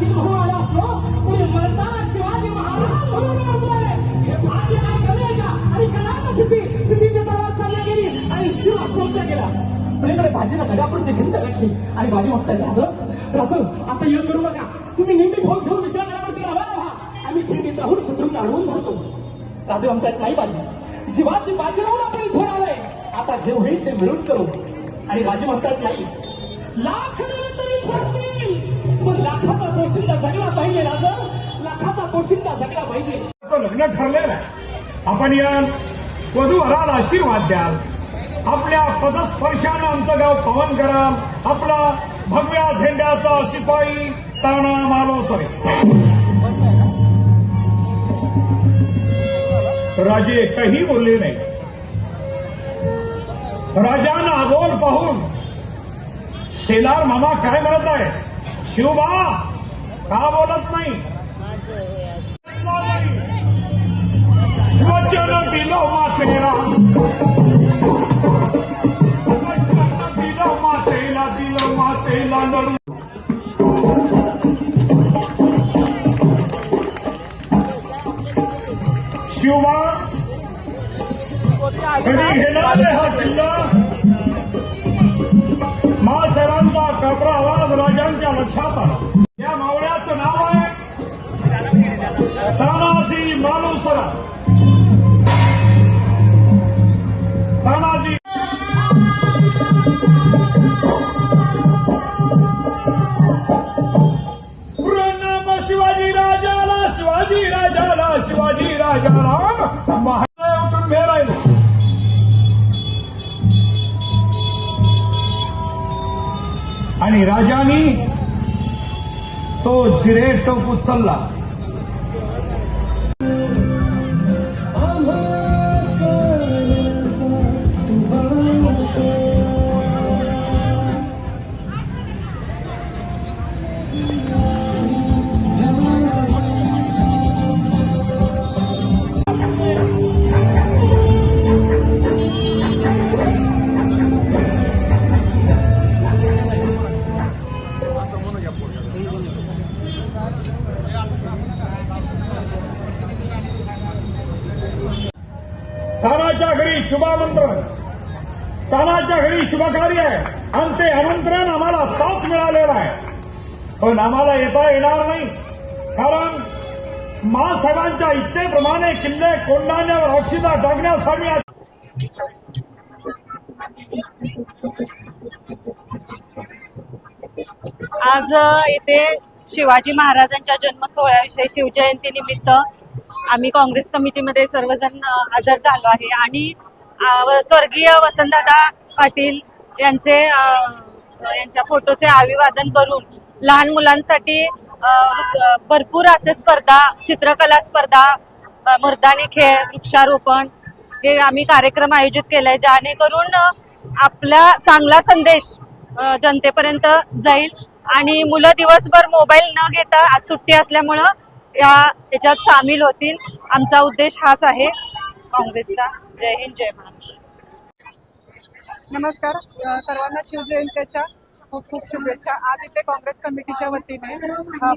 वाशिम म्हणून आला असतो तरी मरताना शिवाजी महाराज म्हणून मरतोय. हे भाग्य काय कमी का? आणि कळायला सिद्धीची तलवार चालल्या गेली आणि शिव सोडला गेला. प्रेमकडे भाजीला गडापूरची भिंत गाठली आणि बाजी म्हणताय राजू आता योग करू नका. तुम्ही नेहमी भोग घेऊन विश्रांतीवरती राहा. आम्ही खिंडीत राहून शत्रूंना अडवून धरतो. राजू म्हणतात नाही बाजी, जीवाची बाजी राहून आपण इथून आलोय. आता जे होईल ते मिळून करू. आणि राजे म्हणतात नाही, लाख तरी पडतील पण लाखाचा पोशिंदा जगला पाहिजे. राजा लाखाचा पोशिंदा जगला पाहिजे. लग्न ठरलेलं आहे. आपण या वधूवराला आशीर्वाद द्याल. आपल्या पदस्पर्शानं आमचं गाव पवन कराल. आपला भगव्या झेंड्याचा शिपाई ताना मालोसरे. राजे काही बोलले नाही. राजानं अबोल पाहून शेलार मामा काय म्हणत आहे, शिवबा का बोलत नाही? वचन दिलो मातेला, वचन दिलो मातेला, दिलो मातेला लढू. शिवबा कधी घेणार हा किल्ला? मासाहेबांचा कापरा आवाज राजांच्या लक्षात आला. या मावळ्याचं नाव आहे तानाजी मालुसरा. तानाजी नम शिवाजी राजाला, शिवाजी राजाला, शिवाजी राजाला. महाराज उठून भेरायला. आणि राजानी तो जिरेटोप उचलला. तानाच्या घरी शुभामंत्रण, तानाच्या घरी शुभकार्य आहे आणि ते आमंत्रण आम्हाला आत्ताच मिळालेलं आहे. पण आम्हाला येता येणार नाही कारण मासाहेबांच्या इच्छेप्रमाणे किल्ले कोंढाण्यावर अक्षिता टाकण्यासाठी आज येथे शिवाजी महाराजांच्या जन्म सोहळ्याविषयी शिवजयंतीनिमित्त आम्ही काँग्रेस कमिटीमध्ये सर्वजण हजर झालो आहे आणि स्वर्गीय वसंतदादा पाटील यांच्या फोटोचे अभिवादन करून लहान मुलांसाठी भरपूर असे स्पर्धा, चित्रकला स्पर्धा, मर्दानी खेळ, वृक्षारोपण हे आम्ही कार्यक्रम आयोजित केलाय जेणेकरून आपला चांगला संदेश जनतेपर्यंत जाईल आणि मुलं दिवसभर मोबाईल न घेता आज सुट्टी असल्यामुळं याच्यात सामील होतील. आमचा उद्देश हाच आहे काँग्रेसचा. जय हिंद, जय महाराष्ट्र. नमस्कार सर्वांना शिवजयंतीच्या खूप खूप शुभेच्छा. आज इथे काँग्रेस कमिटीच्या वतीने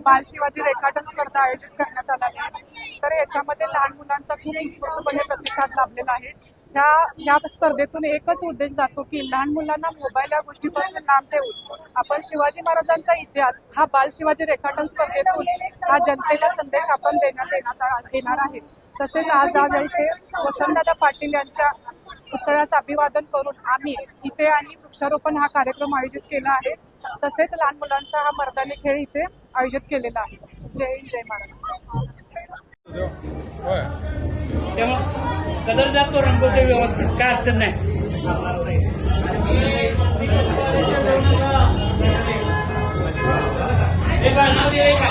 बाल शिवाजी रेखाटन स्पर्धा आयोजित करण्यात आली आहे. तर याच्यामध्ये लहान मुलांचा खूप उत्स्फूर्तपणे प्रतिसाद लाभलेला आहे. ह्या स्पर्धेतून एकच उद्देश जातो की लहान मुलांना मोबाईल या गोष्टीपासून लांब ठेवून आपण शिवाजी महाराजांचा इतिहास हा बाल शिवाजी रेखाटन स्पर्धेतून हा जनतेला संदेश आपण देण्यात येणार आहे. तसेच आज इथे वसंतदादा पाटील यांच्या पुतळ्यास अभिवादन करून आम्ही इथे आणि वृक्षारोपण हा कार्यक्रम आयोजित केला आहे. तसेच लहान मुलांचा हा मर्दानी खेळ इथे आयोजित केलेला आहे. जय हिंद, जय महाराष्ट्र. तेव्हा कदर जातो रंगवते व्यवस्थित, काय अडचण नाही. एक नाव दिले का